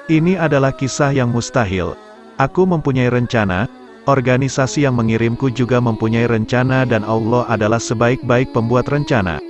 Ini adalah kisah yang mustahil. Aku mempunyai rencana, organisasi yang mengirimku juga mempunyai rencana dan Allah adalah sebaik-baik pembuat rencana.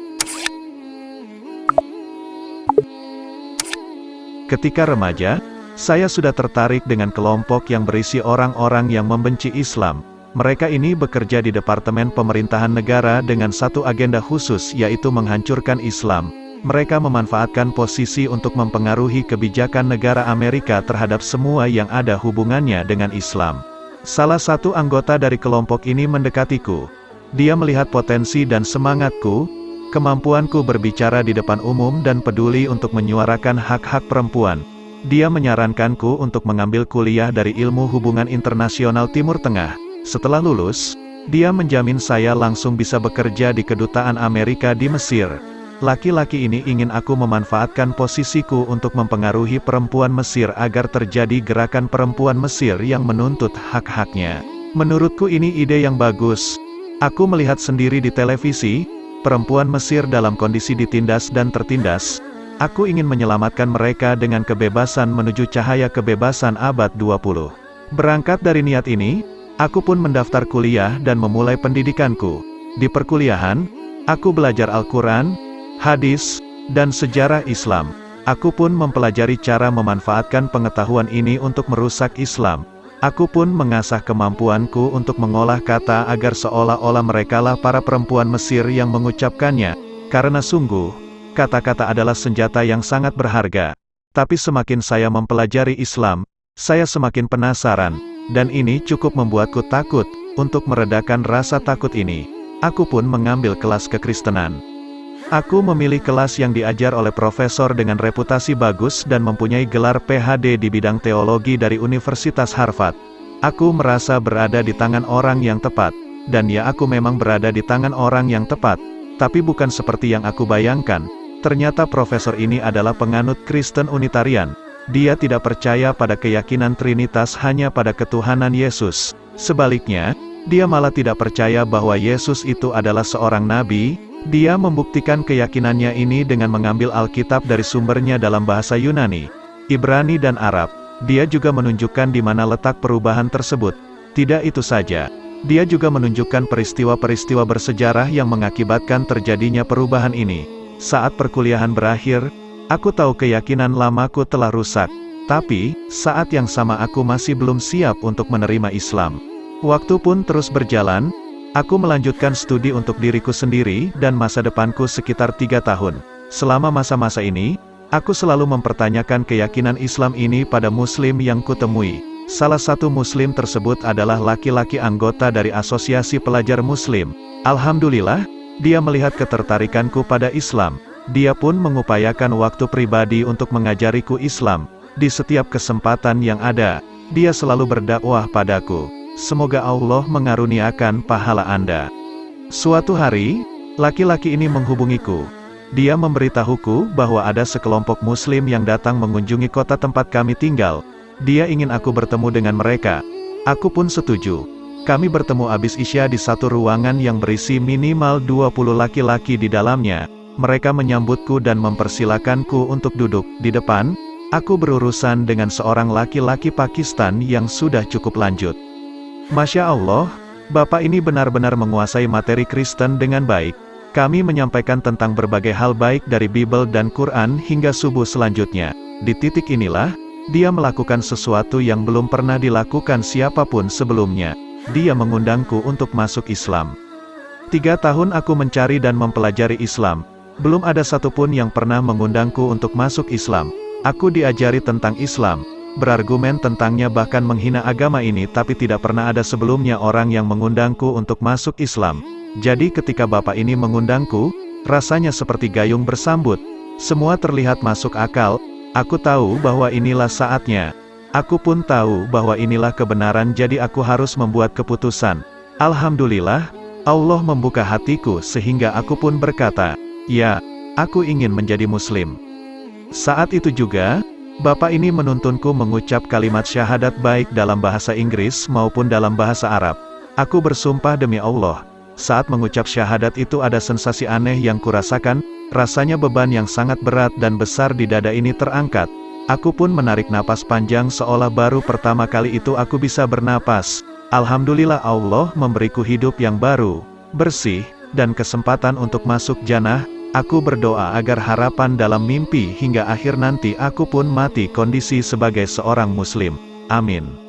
Ketika remaja, saya sudah tertarik dengan kelompok yang berisi orang-orang yang membenci Islam. Mereka ini bekerja di Departemen Pemerintahan Negara dengan satu agenda khusus yaitu menghancurkan Islam. Mereka memanfaatkan posisi untuk mempengaruhi kebijakan negara Amerika terhadap semua yang ada hubungannya dengan Islam. Salah satu anggota dari kelompok ini mendekatiku. Dia melihat potensi dan semangatku, kemampuanku berbicara di depan umum dan peduli untuk menyuarakan hak-hak perempuan. Dia menyarankanku untuk mengambil kuliah dari Ilmu Hubungan Internasional Timur Tengah. Setelah lulus, dia menjamin saya langsung bisa bekerja di Kedutaan Amerika di Mesir. Laki-laki ini ingin aku memanfaatkan posisiku untuk mempengaruhi perempuan Mesir agar terjadi gerakan perempuan Mesir yang menuntut hak-haknya. Menurutku ini ide yang bagus. Aku melihat sendiri di televisi, perempuan Mesir dalam kondisi ditindas dan tertindas. Aku ingin menyelamatkan mereka dengan kebebasan menuju cahaya kebebasan abad 20. Berangkat dari niat ini, aku pun mendaftar kuliah dan memulai pendidikanku. Di perkuliahan, aku belajar Al-Quran, hadis, dan sejarah Islam. Aku pun mempelajari cara memanfaatkan pengetahuan ini untuk merusak Islam. Aku pun mengasah kemampuanku untuk mengolah kata agar seolah-olah merekalah para perempuan Mesir yang mengucapkannya. Karena sungguh, kata-kata adalah senjata yang sangat berharga. Tapi semakin saya mempelajari Islam, saya semakin penasaran, dan ini cukup membuatku takut. Untuk meredakan rasa takut ini, aku pun mengambil kelas kekristenan. Aku memilih kelas yang diajar oleh profesor dengan reputasi bagus dan mempunyai gelar PhD di bidang teologi dari Universitas Harvard. Aku merasa berada di tangan orang yang tepat, dan ya aku memang berada di tangan orang yang tepat, tapi bukan seperti yang aku bayangkan. Ternyata profesor ini adalah penganut Kristen Unitarian. Dia tidak percaya pada keyakinan Trinitas hanya pada ketuhanan Yesus. Sebaliknya, dia malah tidak percaya bahwa Yesus itu adalah seorang nabi. Dia membuktikan keyakinannya ini dengan mengambil Alkitab dari sumbernya dalam bahasa Yunani, Ibrani dan Arab. Dia juga menunjukkan di mana letak perubahan tersebut. Tidak itu saja, dia juga menunjukkan peristiwa-peristiwa bersejarah yang mengakibatkan terjadinya perubahan ini. Saat perkuliahan berakhir, aku tahu keyakinan lamaku telah rusak. Tapi, saat yang sama aku masih belum siap untuk menerima Islam. Waktu pun terus berjalan. Aku melanjutkan studi untuk diriku sendiri dan masa depanku sekitar 3 tahun. Selama masa-masa ini, aku selalu mempertanyakan keyakinan Islam ini pada muslim yang kutemui. Salah satu muslim tersebut adalah laki-laki anggota dari Asosiasi Pelajar Muslim. Alhamdulillah, dia melihat ketertarikanku pada Islam. Dia pun mengupayakan waktu pribadi untuk mengajariku Islam. Di setiap kesempatan yang ada, dia selalu berdakwah padaku. Semoga Allah mengaruniakan pahala Anda. Suatu hari, laki-laki ini menghubungiku. Dia memberitahuku bahwa ada sekelompok muslim yang datang mengunjungi kota tempat kami tinggal. Dia ingin aku bertemu dengan mereka. Aku pun setuju. Kami bertemu habis Isya di satu ruangan yang berisi minimal 20 laki-laki di dalamnya. Mereka menyambutku dan mempersilakanku untuk duduk di depan. Aku berurusan dengan seorang laki-laki Pakistan yang sudah cukup lanjut. Masya Allah, Bapak ini benar-benar menguasai materi Kristen dengan baik. Kami menyampaikan tentang berbagai hal baik dari Bible dan Quran hingga subuh selanjutnya. Di titik inilah, dia melakukan sesuatu yang belum pernah dilakukan siapapun sebelumnya. Dia mengundangku untuk masuk Islam. 3 tahun aku mencari dan mempelajari Islam. Belum ada satupun yang pernah mengundangku untuk masuk Islam. Aku diajari tentang Islam, berargumen tentangnya bahkan menghina agama ini, tapi tidak pernah ada sebelumnya orang yang mengundangku untuk masuk Islam. Jadi ketika Bapak ini mengundangku, rasanya seperti gayung bersambut. Semua terlihat masuk akal. Aku tahu bahwa inilah saatnya. Aku pun tahu bahwa inilah kebenaran, jadi aku harus membuat keputusan. Alhamdulillah, Allah membuka hatiku sehingga aku pun berkata, ya, aku ingin menjadi Muslim. Saat itu juga, Bapak ini menuntunku mengucap kalimat syahadat baik dalam bahasa Inggris maupun dalam bahasa Arab. Aku bersumpah demi Allah, saat mengucap syahadat itu ada sensasi aneh yang kurasakan, rasanya beban yang sangat berat dan besar di dada ini terangkat. Aku pun menarik napas panjang seolah baru pertama kali itu aku bisa bernapas. Alhamdulillah Allah memberiku hidup yang baru, bersih, dan kesempatan untuk masuk jannah. Aku berdoa agar harapan dalam mimpi hingga akhir nanti aku pun mati kondisi sebagai seorang muslim. Amin.